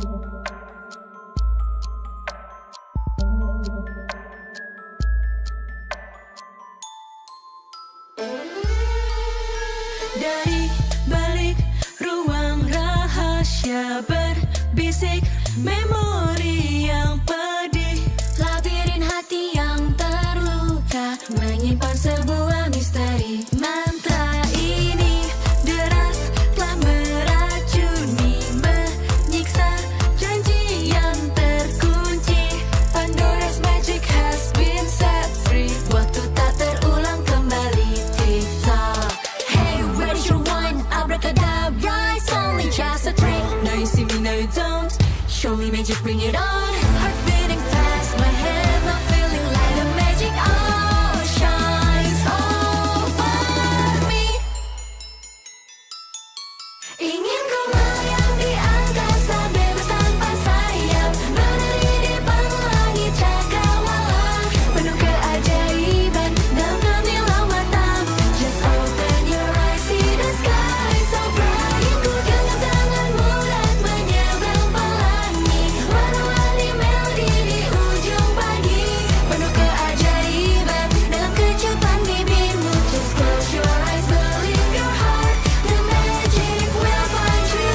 Dari balik ruang rahasia berbisik memori yang pedih, labirin hati yang terluka menyimpan sebuah misteri. Mantra ini deras telah meracuni, menyiksa janji yang terkunci. Pandora's magic has been set free. Waktu tak terulang kembali. Tick-tock. Hey, where's your wine? Abracadabra, it's only just a trick. Now you see me, now you don't. Show me magic, bring it on. Heart beating fast, my head not feeling like the magic all shines over me. Ingin ku melayang di angkasa bebas tanpa sayap, menari di langit cakrawala, penuh keajaiban dalam gemilang matamu. Just open your eyes, see the sky so bright. Ku genggam tanganmu dan menyeberang pelangi, warna-warni melodi di ujung pagi, penuh keajaiban dalam kecupan bibirmu. Just close your eyes, believe your heart, the magic will find you.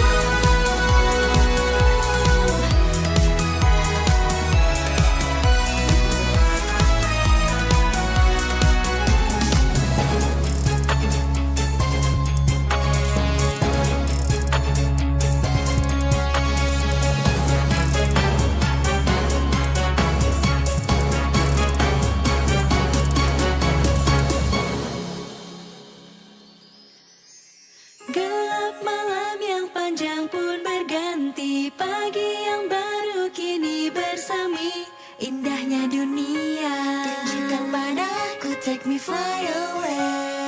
Gelap malam yang panjang pun berganti, pagi yang baru kini bersemi. Indahnya dunia, tunjukkan padaku, take me fly away.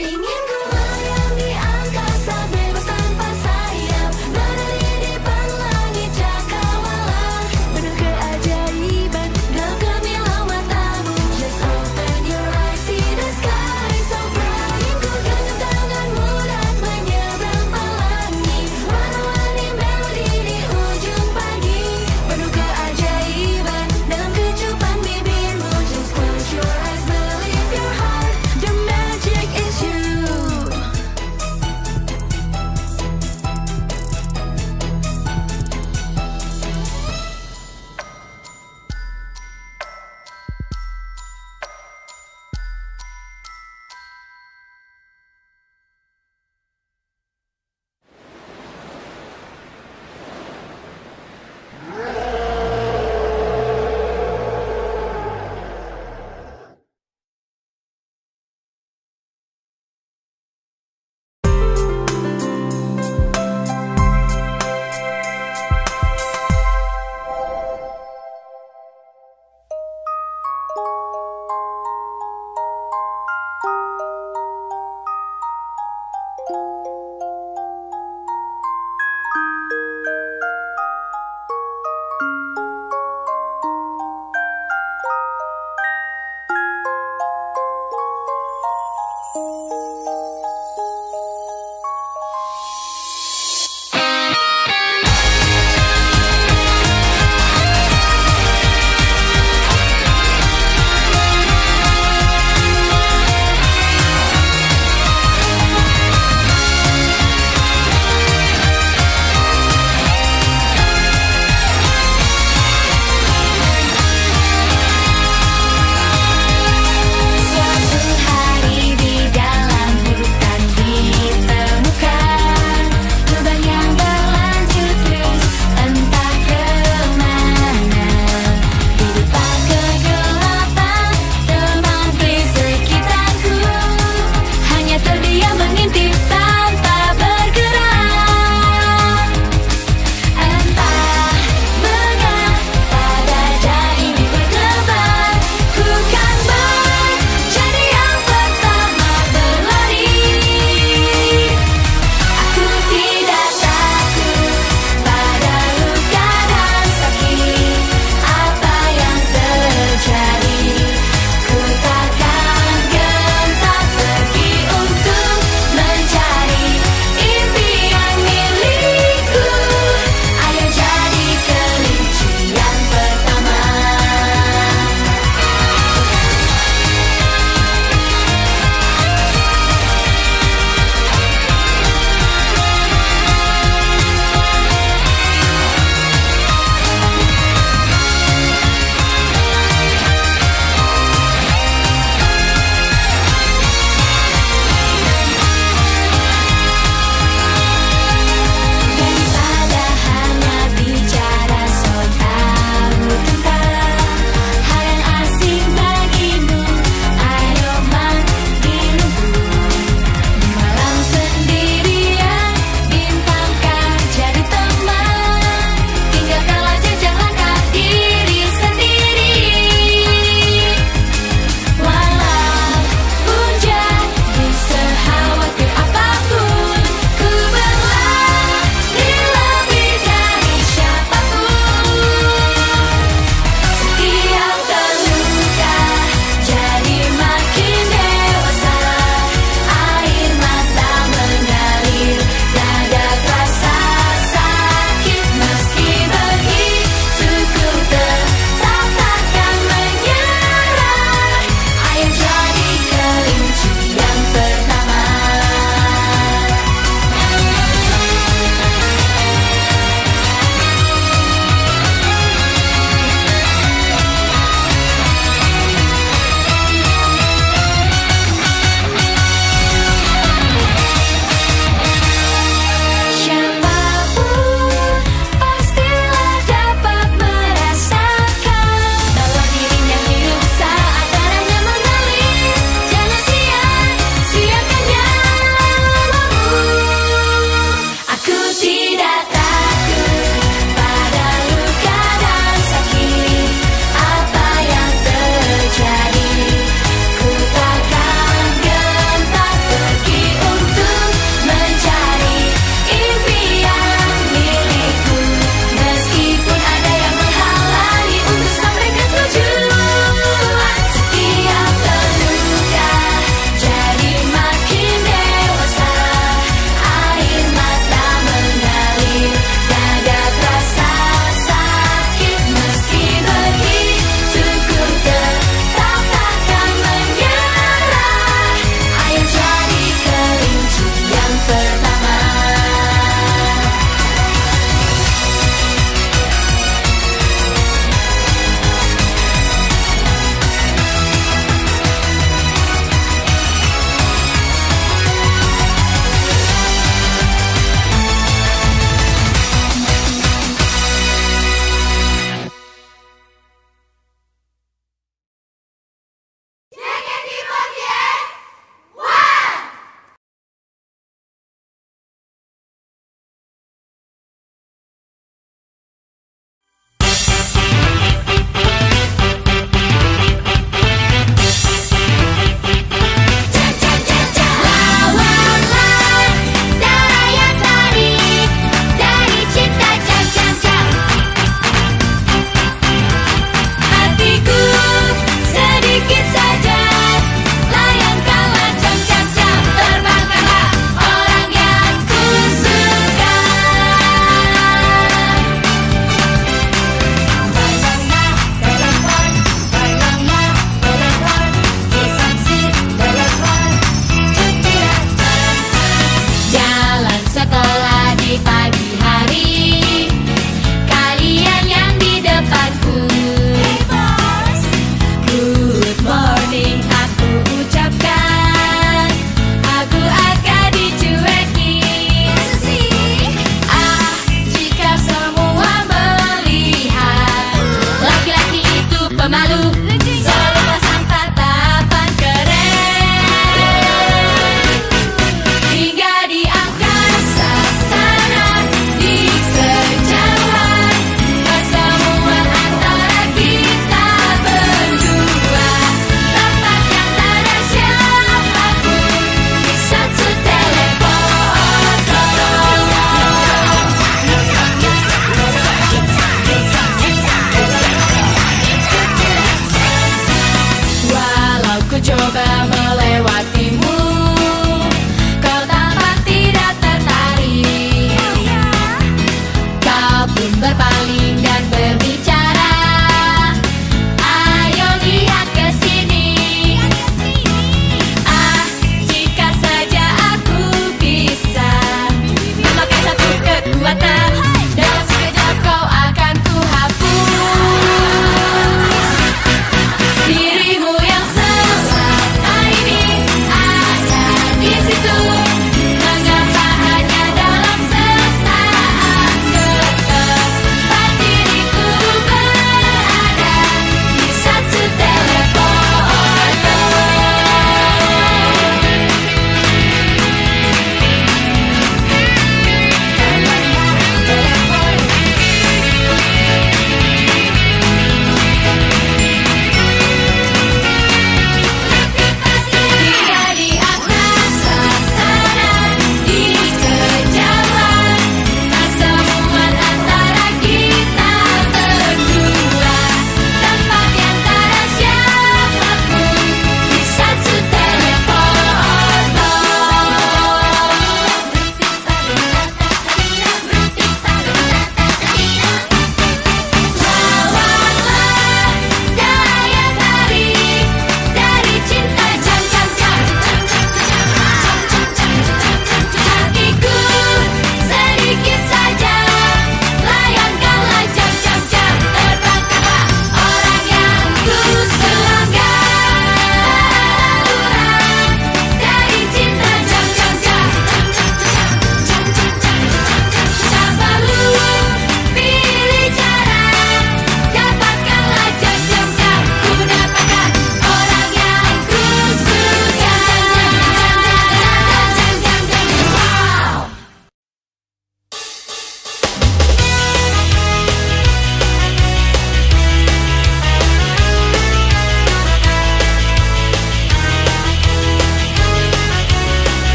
Ingin ku melayang di angkasa bebas tanpa sayap, menari di langit cakrawala, penuh keajaiban dalam gemilang matamu. Just open your eyes, see the sky so bright. Ku genggam tanganmu dan menyeberang pelangi, warna-warni melodi di ujung pagi, penuh keajaiban dalam kecupan bibirmu. Just close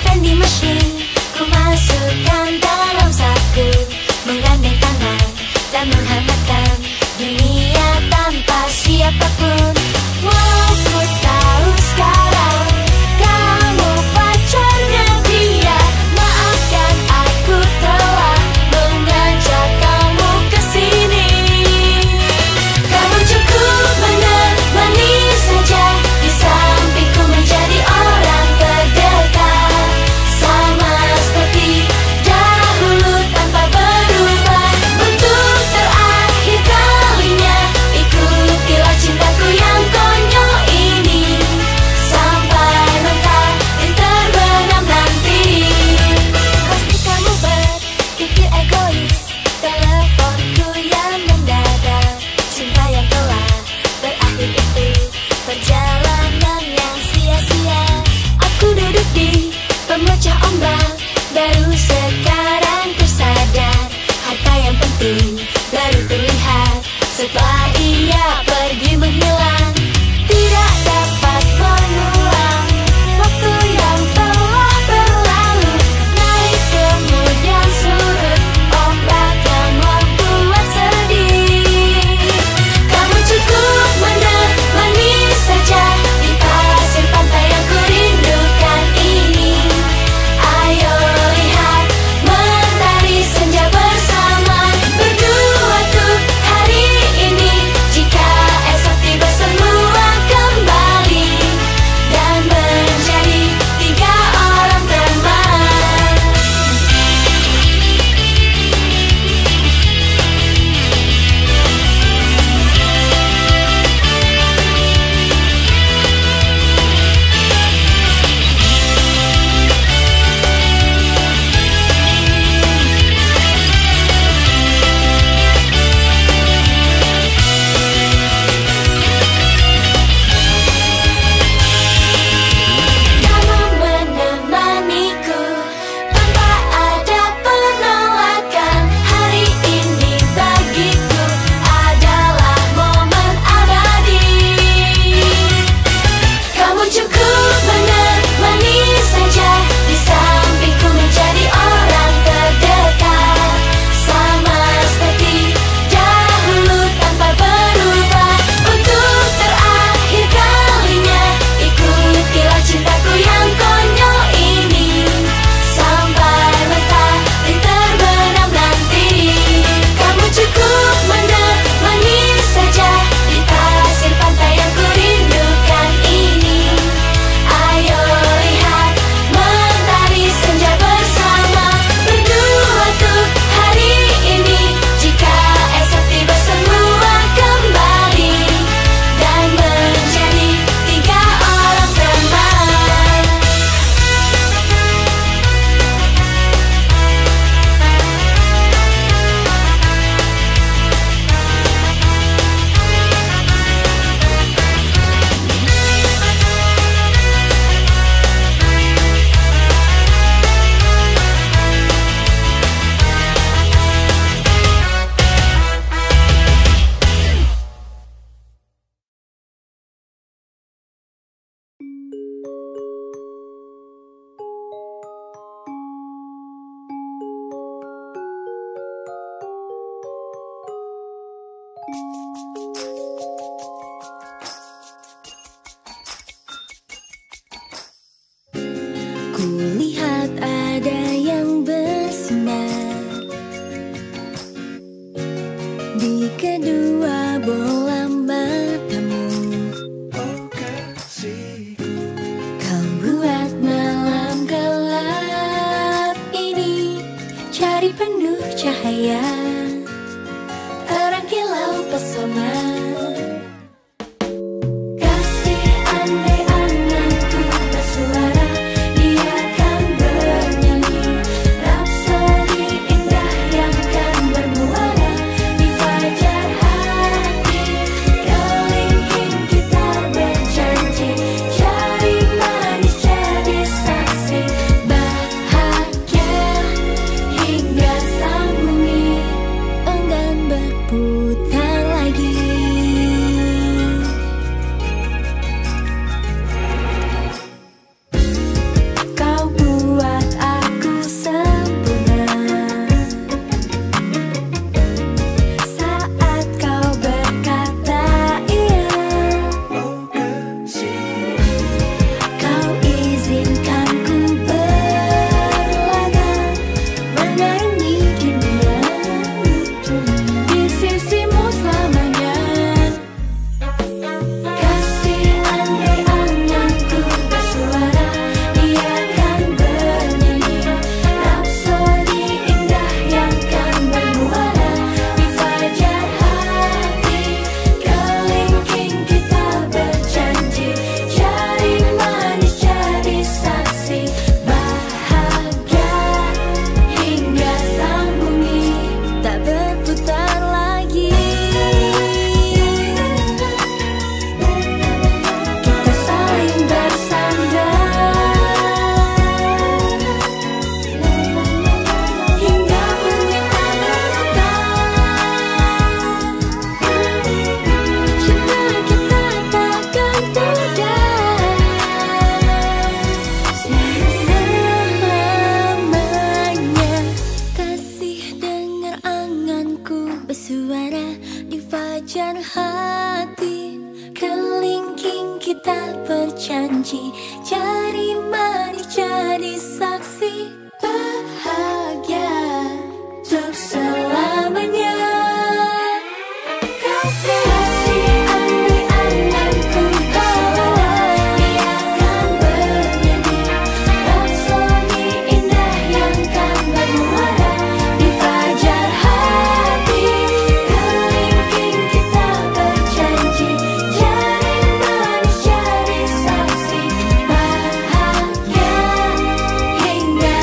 vending machine. Ku masukkan dalam saku, menggandeng tangan dan menghangatkan dunia tanpa siapapun. Wow, ku tahu sekarang kamu pacarnya dia. Maafkan aku telah mengajak kamu ke sini. Kamu cukup menemani saja di sampingku, menjadi orang terdekat, sama seperti dahulu tanpa berubah. Untuk terakhir kalinya ikutilah cintaku yang konyol ini, sampai mentari terbenam nanti. Pasti kamu berpikir egois, teleponku yang mendadak. Cinta yang telah berakhir itu perjalanan yang sia-sia. Aku duduk di pemecah ombak, baru sekarang tersadar harta yang penting baru terlihat setelah ia pergi menghilang. Tidak dapat mengulang waktu yang telah berlalu, naik kemudian surut, ombak yang membuat sedih. Kamu cukup menemani saja di pasir pantai yang kurindukan ini. Ayo lihat mentari senja bersama, berdua tuh hari ini. Jika esok tiba semua kembali dan menjadi tiga orang teman. Kamu menemaniku tanpa ada penolakan. Hari ini bagiku adalah momen abadi. Kamu cukup menemani saja di sampingku, menjadi orang terdekat, sama seperti dahulu tanpa berubah. Untuk terakhir kalinya ikutilah cintaku yang konyol ini, sampai mentari terbenam nanti. Kamu cukup menemani saja di pasir pantai yang kurindukan ini. Ayo lihat mentari senja bersama, berdua tuh hari ini. Jika esok tiba semua kembali dan menjadi tiga orang teman. Kulihat ada yang bersinar di kedua bola matamu. Kau buat malam gelap ini cari penuh cahaya, terang kilau pesona. Kasih andai anganku bersuara, dia akan bernyanyi rapsodi indah yang kan bermuara di fajar hati. Kelingking kita berjanji, cari manis jadi saksi bahagia hingga sang bumi kita berjanji, jadi manis, jadi saksi bahagia untuk selamanya. Kasih andai anganku bawa, dia akan bernyanyi rapsodi indah yang kan bermuara di fajar hati. Kelingking kita berjanji, jadi manis, jadi saksi bahagia hingga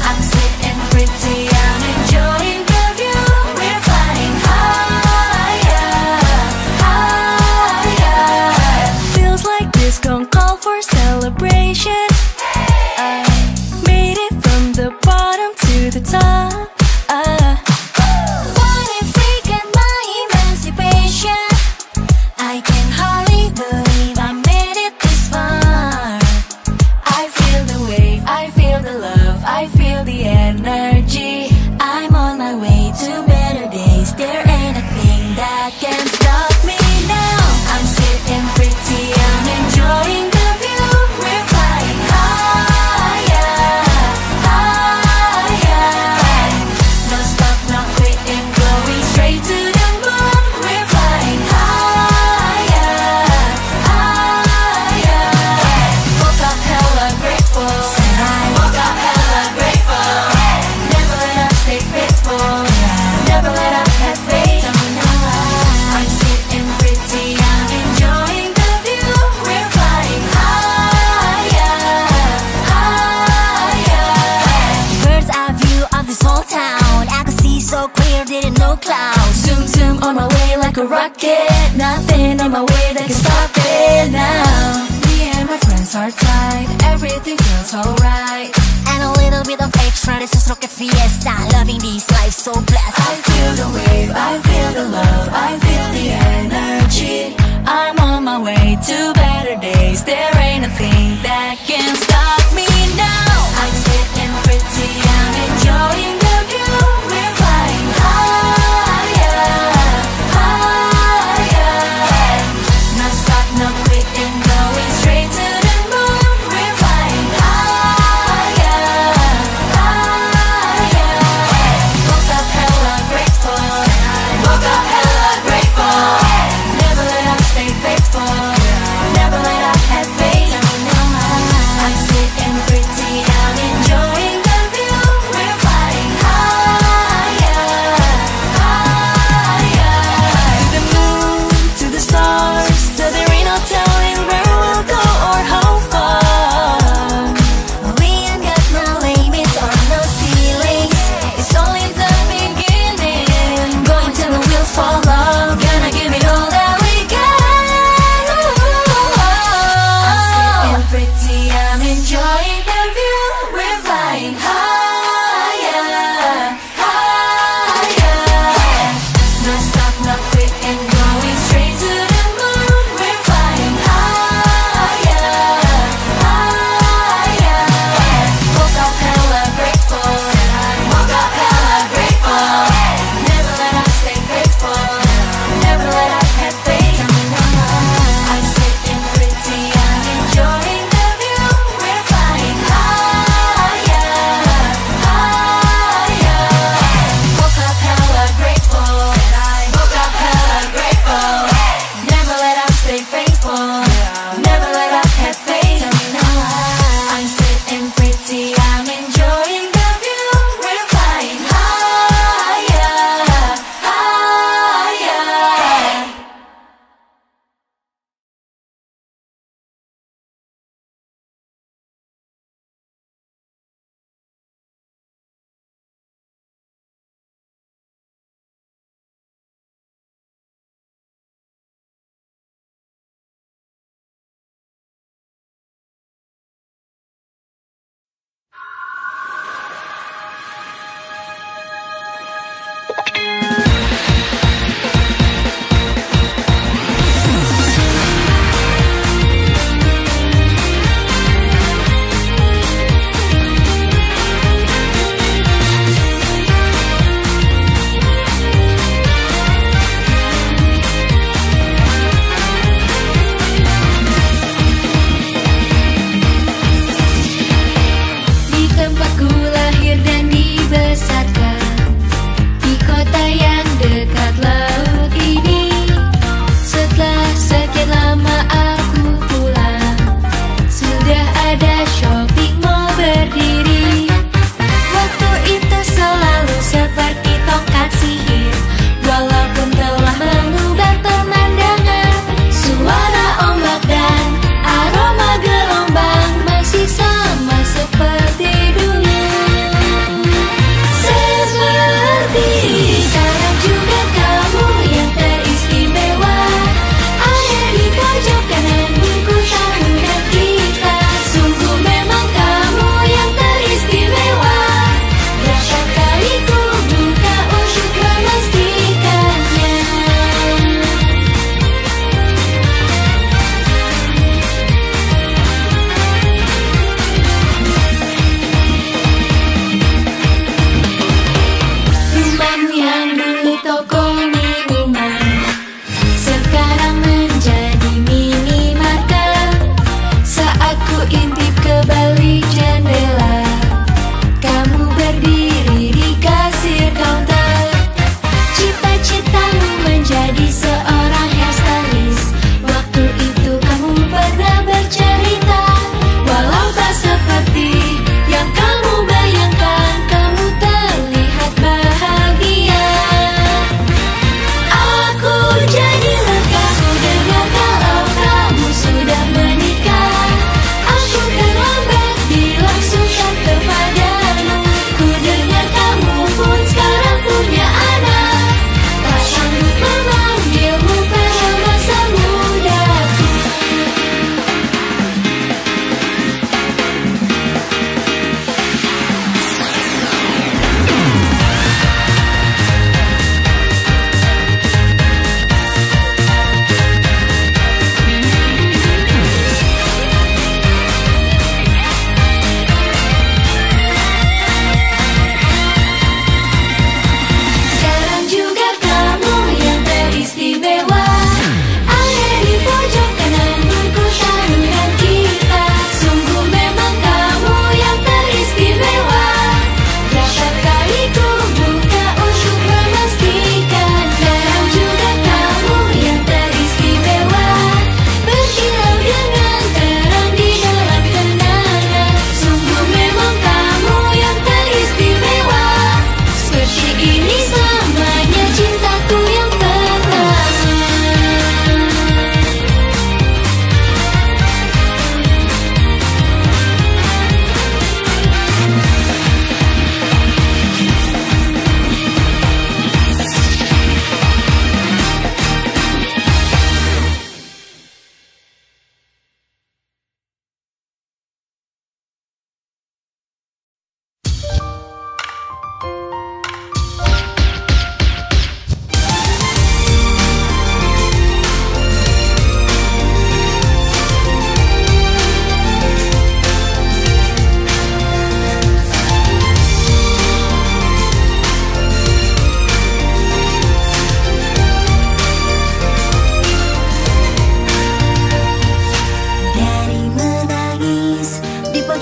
I'm sitting pretty, I'm enjoying the view. We're flying higher, higher. Feels like this gon' call for celebration. I made it from the bottom to the top. Finally freaking my emancipation. I can hardly believe I made it this far. I feel the wave, I feel the love, I feel the energy. I'm on my way to better days. There ain't a thing that can stop me now. I'm sitting pretty, I'm enjoying the view. We're flying higher, higher. No stop, no quitting, going straight to the moon. We're flying higher, higher. Woke up hella grateful. I woke up hella grateful. Never let up, stay faithful. Never let up, have faith. I'm sitting pretty, I'm enjoying the view. We're flying higher, higher. Bird's eye view of this whole town. I could see so clear, didn't know clouds. Zoom, zoom on my way like a rocket. Nothing in my way that can stop it now. Me and my friends are tight, everything feels alright. And a little bit of extra, this is Rocket Fiesta. Loving this life, so blessed. I feel the wave, I feel the love, I feel the energy. I'm on my way to better days. There ain't a thing that can stop me now. I'm sitting pretty, I'm enjoying the view. We're flying higher, higher. No stop, no quitting, going straight to the moon. We're flying higher, higher. Woke up hella grateful. Woke up hella grateful. Never let up, stay faithful. Never let up, have faith.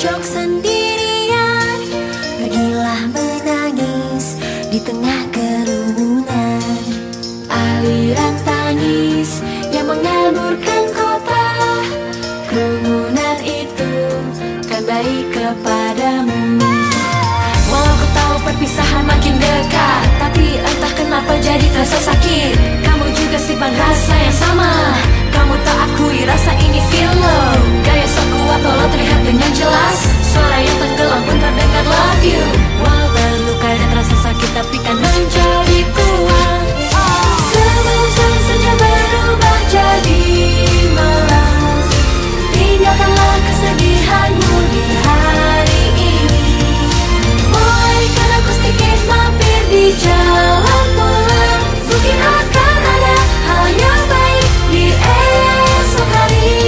pojok sendirian, pergilah menangis di tengah kerumunan. Aliran tangis yang mengaburkan kota, kerumunan itu kan baik kepadamu. Walau ku tahu perpisahan makin dekat, tapi entah kenapa jadi terasa sakit. Kamu juga simpan rasa yang sama, kamu tak akui rasa ini feel low. Gaya sok kuat walau terlihat dengan jelas, suara yang tenggelam pun terdengar love you. Walau terluka dan terasa sakit, tapi kan menjadi kuat. Sebesar saja berubah jadi malam, tinggalkanlah kesedihanmu di hari ini. Bolehkan aku sedikit mampir di jalan pulang, mungkin akan ada hal yang baik di esok hari.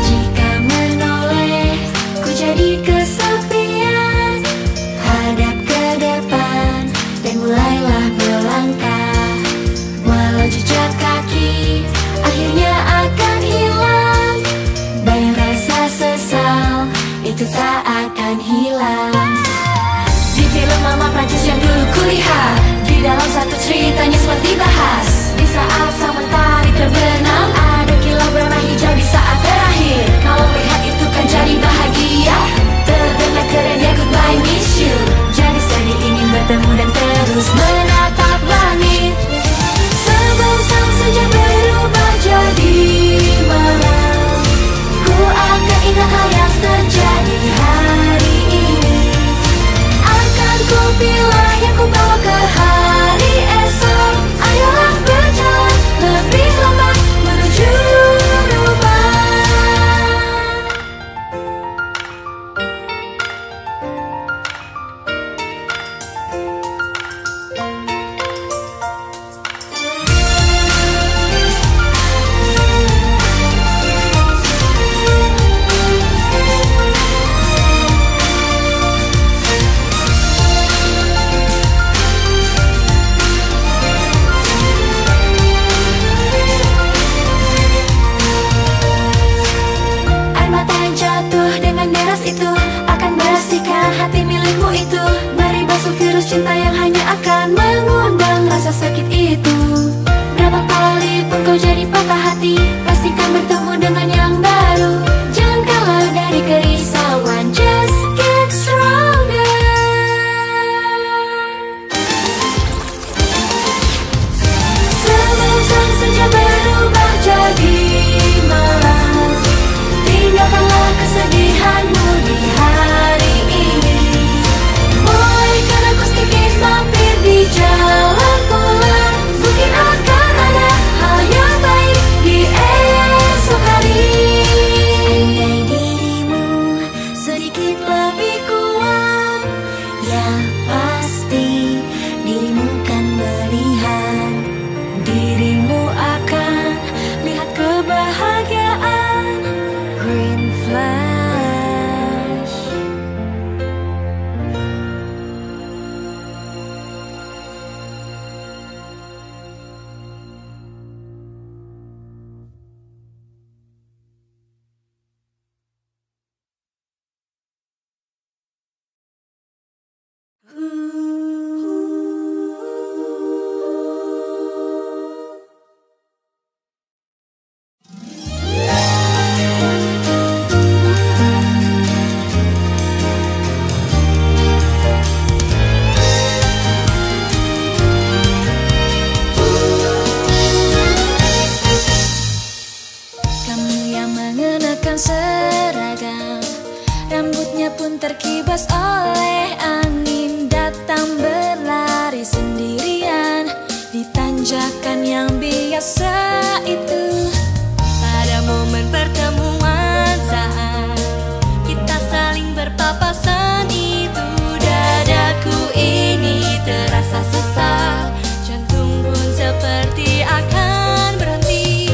Jika menoleh ku jadi kesepian, hadap ke depan dan mulailah melangkah. Walau jejak kaki akhirnya akan hilang, bayang rasa sesal itu tak akan hilang. Di film lama Prancis yang dulu kulihat, di dalam satu ceritanya sempat dibahas. Di saat sang mentari terbenam, ada kilau berwarna hijau di saat terakhir. Kalau melihat itu kan jadi bahagia, terdengar keren ya goodbye miss you. Jadi sedih ingin bertemu dan terus menatap langit. Sebesar saja berubah jadi malam, ku akan ingat hal yang terjadi hari ini. Akan ku pilih yang ku bawa ke hari esok. Ayolah berjalan lebih lambat menuju rumah. Air mata yang jatuh dengan deras itu akan bersihkan hati milikmu itu dari basuh virus cinta yang hanya akan mengundang rasa sakit itu. Berapa kali pun kau jadi patah hati, pastikan bertemu dengan yang baru. Jangan kalah dari kerisauan, just get stronger. Sebesar saja berubah jadi malam, tinggalkanlah kesedihanmu di hari ini. Bolehkan aku sedikit mampir di jalan pulang, mungkin akan ada hal yang baik di esok hari. Andai dirimu sedikit lebih kuat, ya pasti dirimu kan melihat, dirimu akan lihat kebahagiaan. Green flash. Kamu yang mengenakan seragam, rambutnya pun terkibas oleh angin, datang berlari sendirian di tanjakan yang biasa itu. Pada momen pertemuan saat kita saling berpapasan itu, dadaku ini terasa sesak, jantung pun seperti akan berhenti.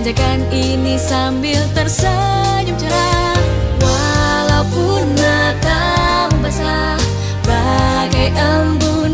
Kerjakan ini sambil tersenyum cerah. Walaupun matamu basah bagai embun